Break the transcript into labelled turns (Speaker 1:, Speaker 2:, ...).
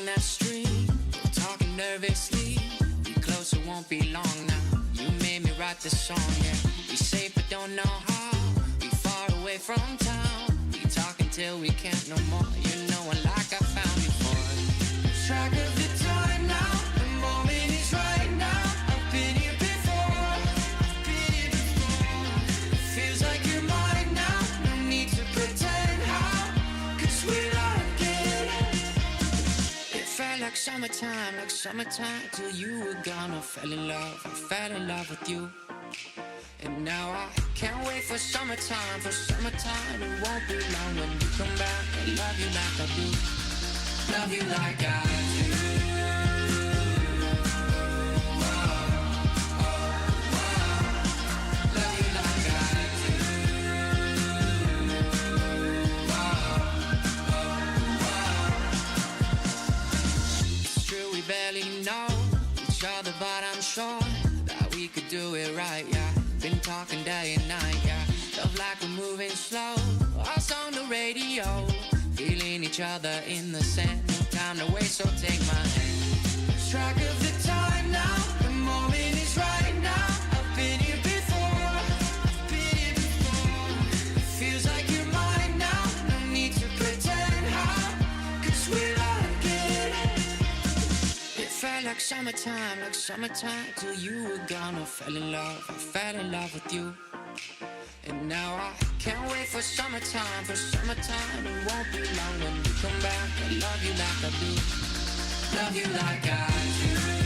Speaker 1: along that street, talking nervously. We close, it won't be long now. You made me write this song, yeah. We safe but don't know how. We far away from town. We talk until we can't no more. You know it like I found you for. Track of the time now. The moment is right now. I've been here before. Feels like you're mine now. No need to pretend how. 'Cause we like it. It felt like summertime till you were gone. I fell in love with you. And now I can't wait for summertime. It won't be long when you come back. I love you like I do. Love you like I do. Love you like I do. It's true we barely know each other, but I'm sure that we could do it right, yeah. Been talking day and night, yeah. Love like we're moving slow. Us on the radio, feeling each other in the sand. No time to waste, so take my hand. Track of the time now. The moment is right now. I've been here before. It feels like you're mine now. No need to pretend how. 'Cause we like it. It felt like summertime till you were gone. I fell in love with you. And now I can't wait for summertime. It won't be long when you come back. I love you like I do. Love you like I do.